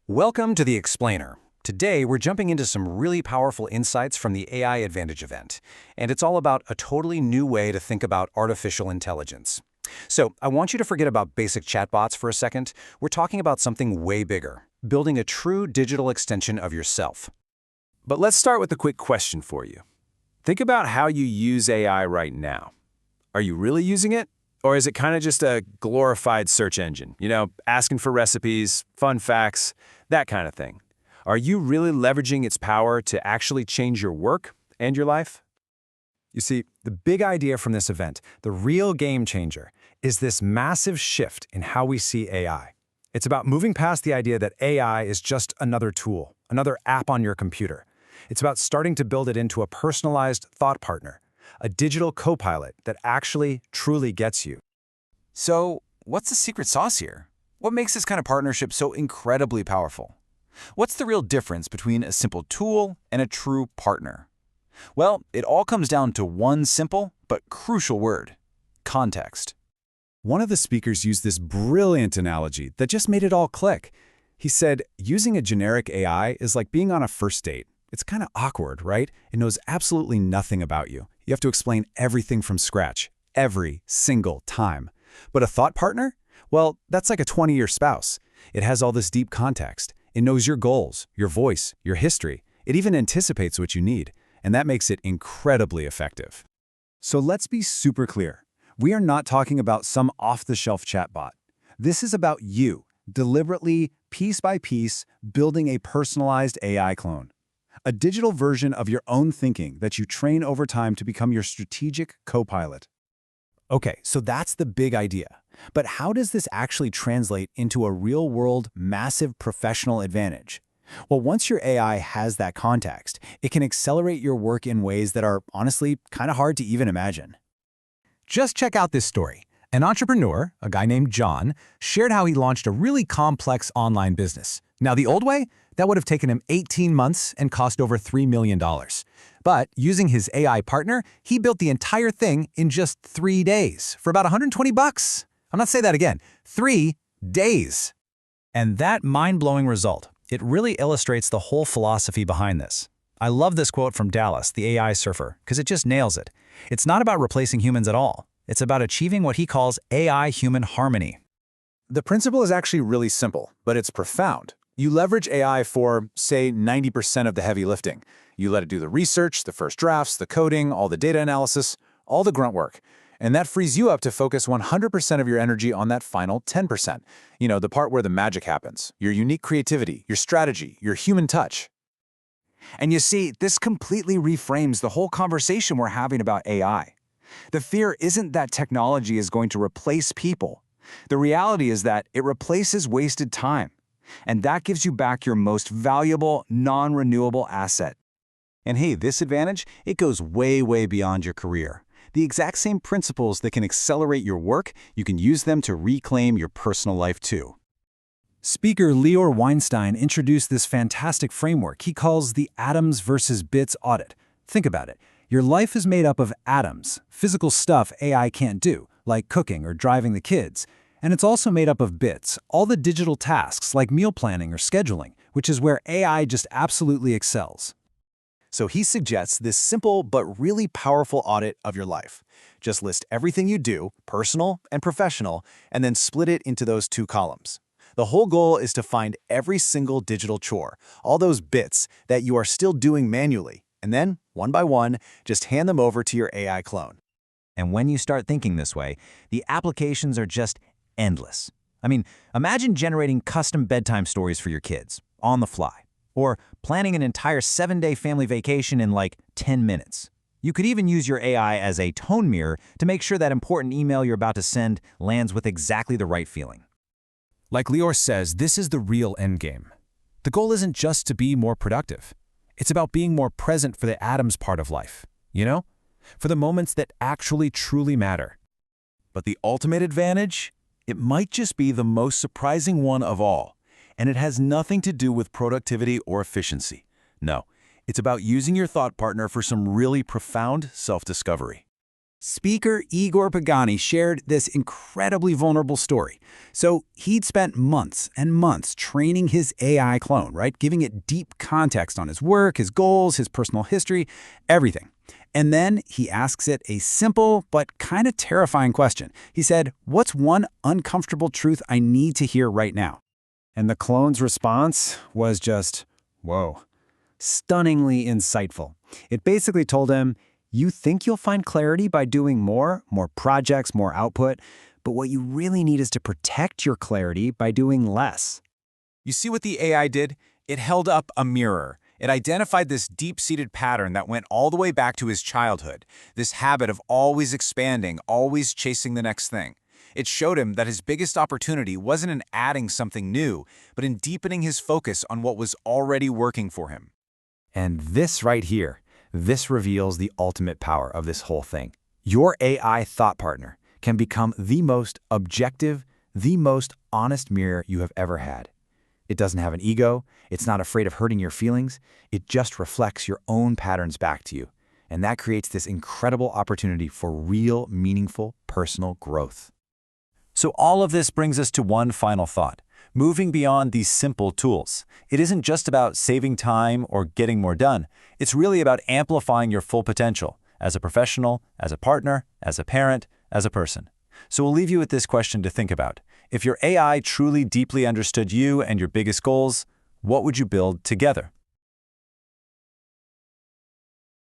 Welcome to The Explainer. Today, we're jumping into some really powerful insights from the AI Advantage event, and it's all about a totally new way to think about artificial intelligence. So, I want you to forget about basic chatbots for a second. We're talking about something way bigger, building a true digital extension of yourself. But let's start with a quick question for you. Think about how you use AI right now. Are you really using it? Or is it kind of just a glorified search engine? Asking for recipes, fun facts, that kind of thing. Are you really leveraging its power to actually change your work and your life? You see, the big idea from this event, the real game changer, is this massive shift in how we see AI. It's about moving past the idea that AI is just another tool, another app on your computer. It's about starting to build it into a personalized thought partner, a digital co-pilot that actually, truly gets you. So, what's the secret sauce here? What makes this kind of partnership so incredibly powerful? What's the real difference between a simple tool and a true partner? Well, it all comes down to one simple but crucial word: context. One of the speakers used this brilliant analogy that just made it all click. He said, using a generic AI is like being on a first date. It's kind of awkward, right? It knows absolutely nothing about you. You have to explain everything from scratch, every single time. But a thought partner? Well, that's like a 20-year spouse. It has all this deep context. It knows your goals, your voice, your history. It even anticipates what you need, and that makes it incredibly effective. So let's be super clear. We are not talking about some off-the-shelf chatbot. This is about you, deliberately, piece by piece, building a personalized AI clone. A digital version of your own thinking that you train over time to become your strategic co-pilot. Okay, so that's the big idea. But how does this actually translate into a real-world, massive professional advantage? Well, once your AI has that context, it can accelerate your work in ways that are, honestly, kind of hard to even imagine. Just check out this story. An entrepreneur, a guy named John, shared how he launched a really complex online business. Now, the old way, that would have taken him 18 months and cost over $3 million. But using his AI partner, he built the entire thing in just 3 days for about 120 bucks. I'm not saying that again, 3 days. And that mind-blowing result, it really illustrates the whole philosophy behind this. I love this quote from Dallas, the AI surfer, because it just nails it. It's not about replacing humans at all. It's about achieving what he calls AI-human harmony. The principle is actually really simple, but it's profound. You leverage AI for, say, 90% of the heavy lifting. You let it do the research, the first drafts, the coding, all the data analysis, all the grunt work. And that frees you up to focus 100% of your energy on that final 10%. The part where the magic happens. Your unique creativity, your strategy, your human touch. And you see, this completely reframes the whole conversation we're having about AI. The fear isn't that technology is going to replace people. The reality is that it replaces wasted time. And that gives you back your most valuable, non-renewable asset. And hey, this advantage, it goes way, way beyond your career. The exact same principles that can accelerate your work, you can use them to reclaim your personal life too. Speaker Lior Weinstein introduced this fantastic framework he calls the atoms versus bits audit. Think about it. Your life is made up of atoms, physical stuff AI can't do, like cooking or driving the kids. And it's also made up of bits, all the digital tasks like meal planning or scheduling, which is where AI just absolutely excels. So he suggests this simple but really powerful audit of your life. Just list everything you do, personal and professional, and then split it into those 2 columns. The whole goal is to find every single digital chore, all those bits that you are still doing manually, and then, one by one, just hand them over to your AI clone. And when you start thinking this way, the applications are just endless. I mean, imagine generating custom bedtime stories for your kids, on the fly, or planning an entire 7-day family vacation in like 10 minutes. You could even use your AI as a tone mirror to make sure that important email you're about to send lands with exactly the right feeling. Like Lior says, this is the real endgame. The goal isn't just to be more productive. It's about being more present for the atoms part of life, for the moments that actually truly matter. But the ultimate advantage? It might just be the most surprising one of all, and it has nothing to do with productivity or efficiency. No, it's about using your thought partner for some really profound self-discovery. Speaker Igor Pagani shared this incredibly vulnerable story. So he'd spent months and months training his AI clone, right? Giving it deep context on his work, his goals, his personal history, everything. And then he asks it a simple but kind of terrifying question. He said, "What's one uncomfortable truth I need to hear right now?" And the clone's response was just, whoa, stunningly insightful. It basically told him, you think you'll find clarity by doing more projects, more output, but what you really need is to protect your clarity by doing less. You see what the AI did? It held up a mirror. It identified this deep-seated pattern that went all the way back to his childhood, this habit of always expanding, always chasing the next thing. It showed him that his biggest opportunity wasn't in adding something new, but in deepening his focus on what was already working for him. And this right here, this reveals the ultimate power of this whole thing. Your AI thought partner can become the most objective, the most honest mirror you have ever had. It doesn't have an ego, it's not afraid of hurting your feelings, it just reflects your own patterns back to you. And that creates this incredible opportunity for real, meaningful, personal growth. So all of this brings us to one final thought. Moving beyond these simple tools, it isn't just about saving time or getting more done. It's really about amplifying your full potential as a professional, as a partner, as a parent, as a person. So we'll leave you with this question to think about. If your AI truly deeply understood you and your biggest goals, what would you build together?